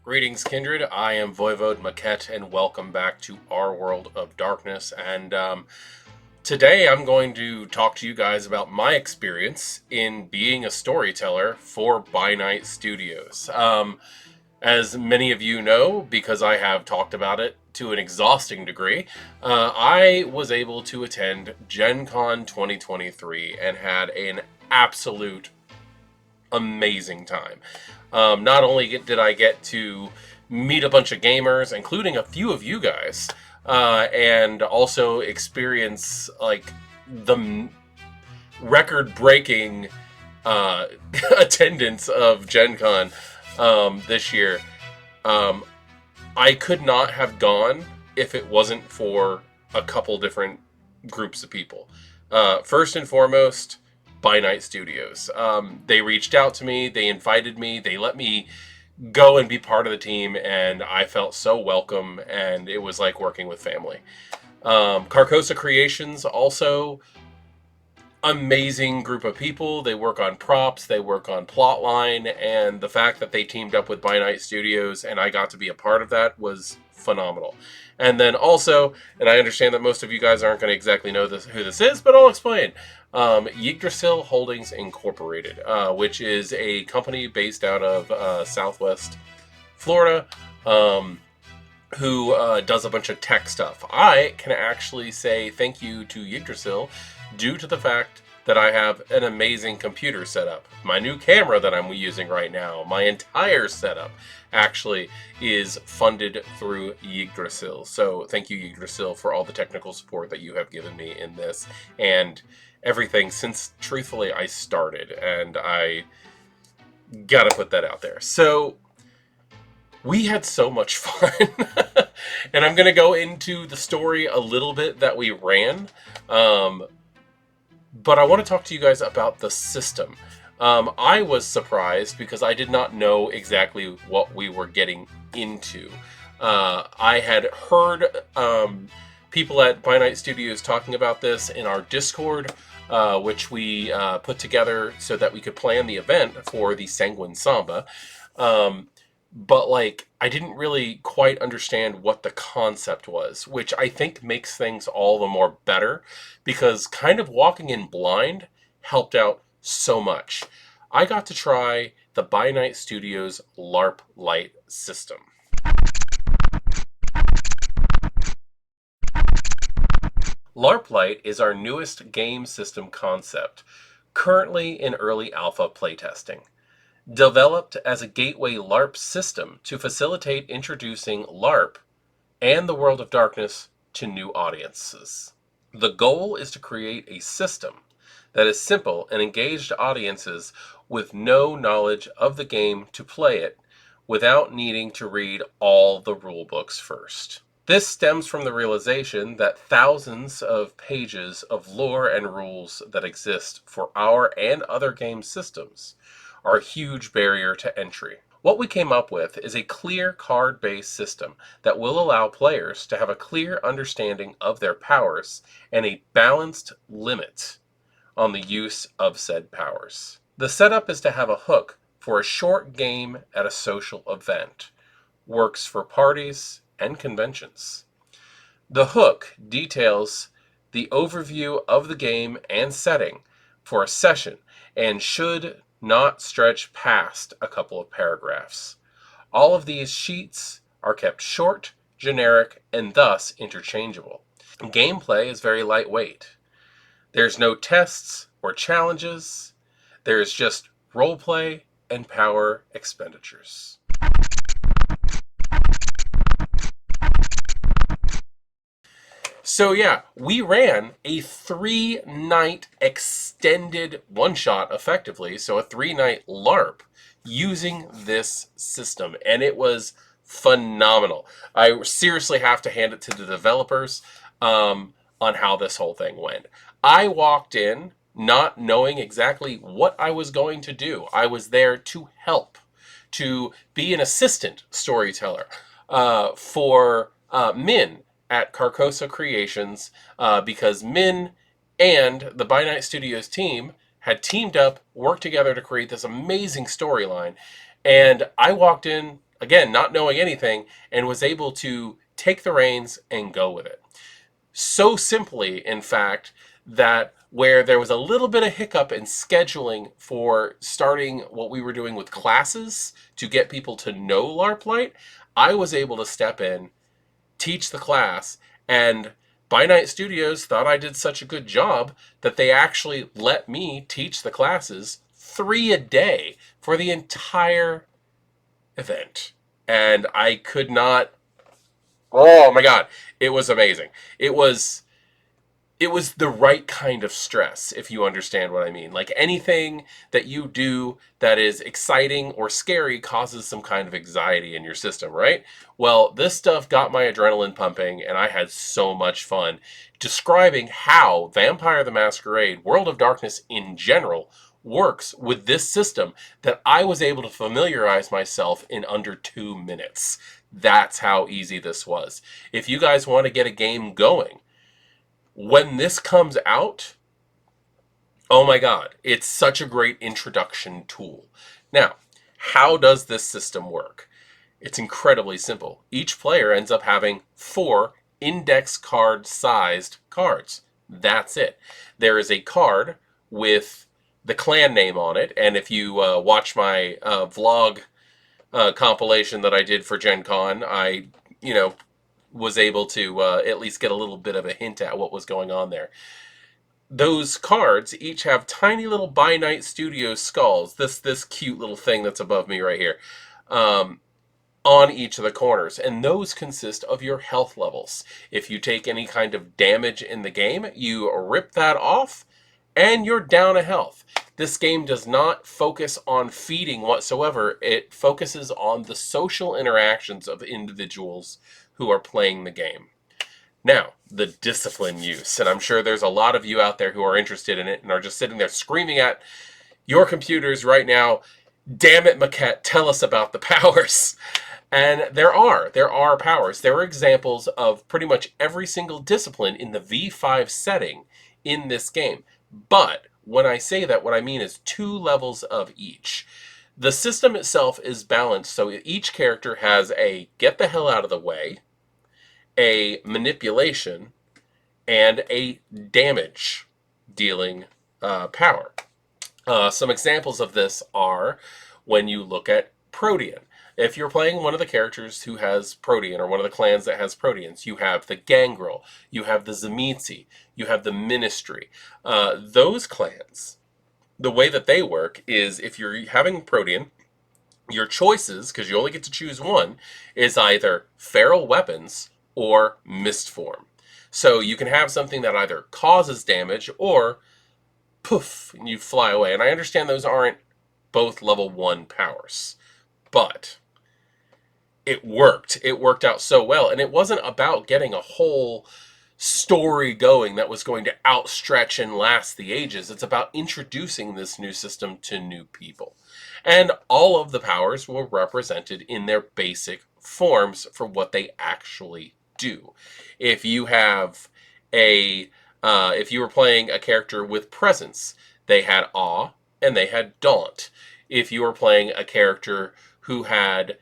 Greetings, Kindred. I am Voivode Maquette, and welcome back to our world of darkness. And today I'm going to talk to you guys about my experience in being a storyteller for By Night Studios. As many of you know, because I have talked about it to an exhausting degree, I was able to attend Gen Con 2023 and had an absolute amazing time. Not only did I get to meet a bunch of gamers, including a few of you guys, and also experience like the record-breaking attendance of Gen Con this year. I could not have gone if it wasn't for a couple different groups of people. First and foremost, By Night Studios. They reached out to me, they invited me, they let me go and be part of the team, and I felt so welcome, and it was like working with family. Carcosa Creations also amazing group of people. They work on props, they work on plotline, and the fact that they teamed up with By Night Studios and I got to be a part of that was phenomenal. And then also, and I understand that most of you guys aren't going to exactly know who this is, but I'll explain. Yggdrasil Holdings Incorporated, which is a company based out of Southwest Florida, who does a bunch of tech stuff. I can actually say thank you to Yggdrasil due to the fact that I have an amazing computer setup. My new camera that I'm using right now, my entire setup actually is funded through Yggdrasil. So thank you, Yggdrasil, for all the technical support that you have given me in this and everything since, truthfully, I started. And I gotta put that out there. So we had so much fun. And I'm going to go into the story a little bit that we ran. But I want to talk to you guys about the system. I was surprised because I did not know exactly what we were getting into. I had heard people at By Night Studios talking about this in our Discord, which we put together so that we could plan the event for the Sanguine Samba. But like, I didn't really quite understand what the concept was, which I think makes things all the more better because kind of walking in blind helped out so much. I got to try the By Night Studios LARP Lite system. LARP Lite is our newest game system concept, currently in early alpha playtesting. Developed as a gateway LARP system to facilitate introducing LARP and the World of Darkness to new audiences. The goal is to create a system that is simple and engaged audiences with no knowledge of the game to play it without needing to read all the rule books first. This stems from the realization that thousands of pages of lore and rules that exist for our and other game systems are a huge barrier to entry. What we came up with is a clear card-based system that will allow players to have a clear understanding of their powers and a balanced limit on the use of said powers. The setup is to have a hook for a short game at a social event. Works for parties and conventions. The hook details the overview of the game and setting for a session and should not stretch past a couple of paragraphs. All of these sheets are kept short, generic, and thus interchangeable. Gameplay is very lightweight. There's no tests or challenges. There's just roleplay and power expenditures. So yeah, we ran a 3-night extended one-shot effectively, so a 3-night LARP using this system, and it was phenomenal. I seriously have to hand it to the developers on how this whole thing went. I walked in not knowing exactly what I was going to do. I was there to help, to be an assistant storyteller for Min at Carcosa Creations, because Min and the By Night Studios team had teamed up, worked together to create this amazing storyline. And I walked in, again, not knowing anything, and was able to take the reins and go with it. So simply, in fact, that where there was a little bit of hiccup in scheduling for starting what we were doing with classes to get people to know LARP Lite, I was able to step in, teach the class, and By Night Studios thought I did such a good job that they actually let me teach the classes 3 a day for the entire event. And I could not, oh my God, it was amazing. It was the right kind of stress, if you understand what I mean. Like anything that you do that is exciting or scary causes some kind of anxiety in your system, right? Well, this stuff got my adrenaline pumping, and I had so much fun describing how Vampire the Masquerade, World of Darkness in general, works with this system that I was able to familiarize myself in under 2 minutes. That's how easy this was. If you guys want to get a game going, when this comes out, oh my God, it's such a great introduction tool. Now, how does this system work? It's incredibly simple. Each player ends up having 4 index card sized cards. That's it. There is a card with the clan name on it, and if you watch my vlog compilation that I did for Gen Con, I, was able to at least get a little bit of a hint at what was going on there. Those cards each have tiny little By Night Studios skulls, this cute little thing that's above me right here, on each of the corners, and those consist of your health levels. If you take any kind of damage in the game, you rip that off, and you're down a health. This game does not focus on feeding whatsoever. It focuses on the social interactions of individuals who are playing the game. Now, the discipline use, and I'm sure there's a lot of you out there who are interested in it and are just sitting there screaming at your computers right now, damn it, Maquette, tell us about the powers. And there are powers. There are examples of pretty much every single discipline in the V5 setting in this game. But when I say that, what I mean is 2 levels of each. The system itself is balanced, so each character has a get the hell out of the way, a manipulation, and a damage dealing power. Some examples of this are when you look at Protean. If you're playing one of the characters who has Protean, or one of the clans that has Proteans, you have the Gangrel, you have the Tzimisce, you have the Ministry. Those clans, the way that they work is if you're having Protean, your choices, because you only get to choose one, is either feral weapons or mist form. So you can have something that either causes damage or poof, and you fly away. And I understand those aren't both level 1 powers, but it worked. It worked out so well. And it wasn't about getting a whole story going that was going to outstretch and last the ages. It's about introducing this new system to new people. And all of the powers were represented in their basic forms for what they actually do. If you have if you were playing a character with presence, they had awe and they had daunt. If you were playing a character who had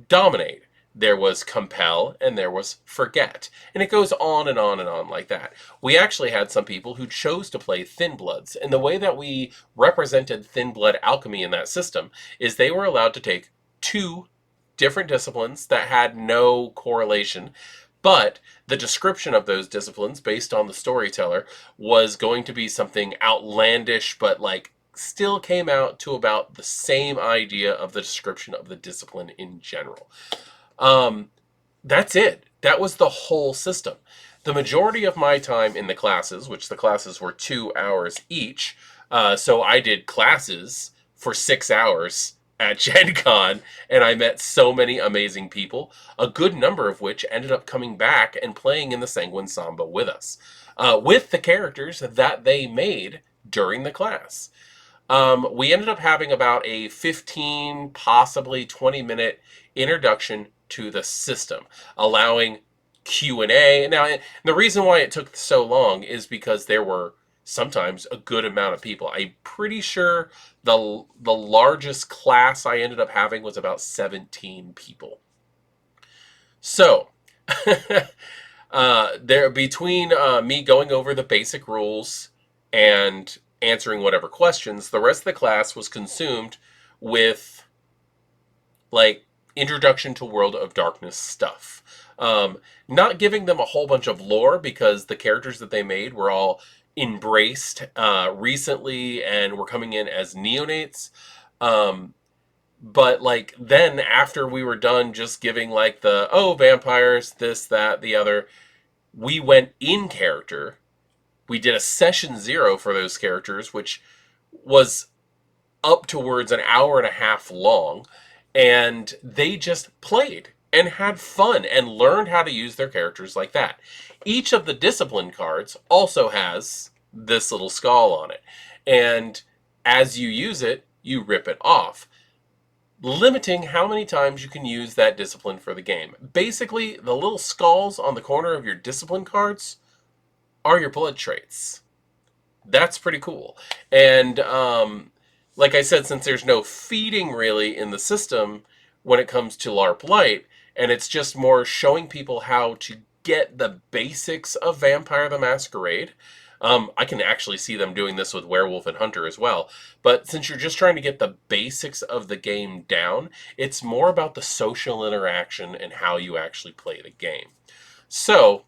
dominate, there was compel and there was forget. And it goes on and on and on like that. We actually had some people who chose to play Thin Bloods. And the way that we represented Thin Blood alchemy in that system is they were allowed to take 2 different disciplines that had no correlation, but the description of those disciplines based on the storyteller was going to be something outlandish, but like still came out to about the same idea of the description of the discipline in general. That's it. That was the whole system. The majority of my time in the classes, which the classes were 2 hours each, so I did classes for 6 hours at Gen Con, and I met so many amazing people, a good number of which ended up coming back and playing in the Sanguine Samba with us, with the characters that they made during the class. We ended up having about a 15, possibly 20-minute introduction to the system, allowing Q&A. Now, the reason why it took so long is because there were sometimes a good amount of people. I'm pretty sure the largest class I ended up having was about 17 people. So, there between me going over the basic rules and answering whatever questions, the rest of the class was consumed with like introduction to World of Darkness stuff. Not giving them a whole bunch of lore because the characters that they made were all embraced recently and were coming in as neonates. But like then after we were done just giving like the, oh, vampires, this, that, the other, we went in character. We did a session 0 for those characters, which was up towards an hour and a half long. And they just played and had fun and learned how to use their characters like that. Each of the discipline cards also has this little skull on it. And as you use it, you rip it off, limiting how many times you can use that discipline for the game. Basically, the little skulls on the corner of your discipline cards are your blood traits. That's pretty cool. And like I said, since there's no feeding really in the system when it comes to LARP Lite, and it's just more showing people how to get the basics of Vampire the Masquerade. I can actually see them doing this with Werewolf and Hunter as well. But since you're just trying to get the basics of the game down, it's more about the social interaction and how you actually play the game. So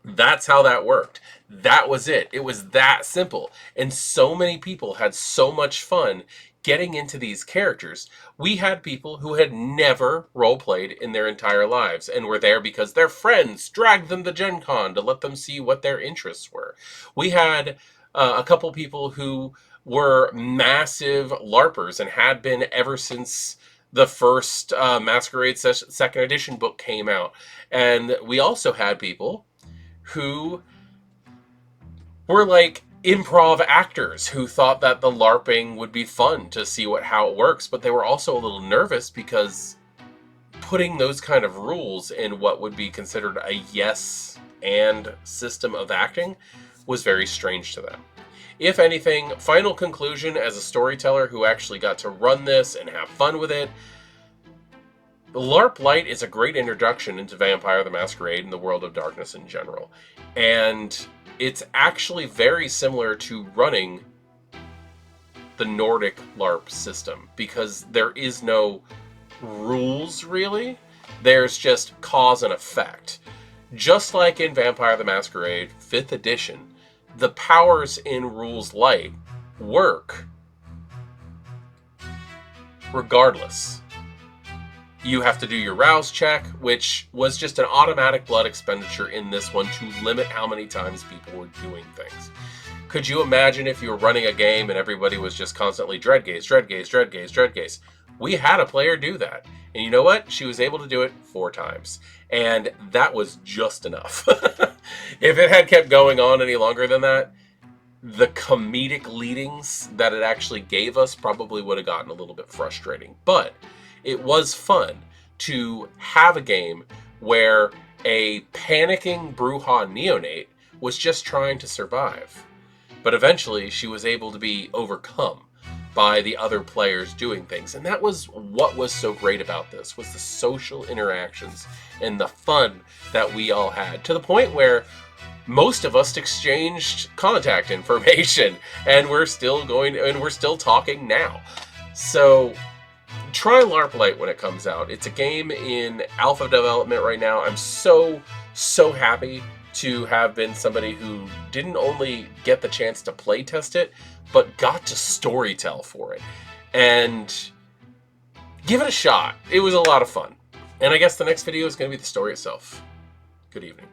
that's how that worked. That was it. It was that simple. And so many people had so much fun getting into these characters. We had people who had never role-played in their entire lives and were there because their friends dragged them to Gen Con to let them see what their interests were. We had a couple people who were massive LARPers and had been ever since the first Masquerade second edition book came out. And we also had people who were like improv actors who thought that the LARPing would be fun to see how it works, but they were also a little nervous because putting those kind of rules in what would be considered a yes and system of acting was very strange to them. If anything, final conclusion as a storyteller who actually got to run this and have fun with it, LARP Lite is a great introduction into Vampire the Masquerade and the World of Darkness in general. And it's actually very similar to running the Nordic LARP system because there is no rules really. There's just cause and effect. Just like in Vampire the Masquerade 5th edition, the powers in Rules Lite work regardless. You have to do your rouse check, which was just an automatic blood expenditure in this one to limit how many times people were doing things. Could you imagine if you were running a game and everybody was just constantly dread gaze, dread gaze, dread gaze, dread gaze? We had a player do that. And you know what? She was able to do it 4 times. And that was just enough. If it had kept going on any longer than that, the comedic leadings that it actually gave us probably would have gotten a little bit frustrating. But it was fun to have a game where a panicking Brujah neonate was just trying to survive. But eventually she was able to be overcome by the other players doing things. And that was what was so great about this, was the social interactions and the fun that we all had, to the point where most of us exchanged contact information and we're still talking now. So try LARP Lite when it comes out. It's a game in alpha development right now. I'm so happy to have been somebody who didn't only get the chance to play test it, but got to storytell for it. And give it a shot. It was a lot of fun. And I guess the next video is going to be the story itself. Good evening.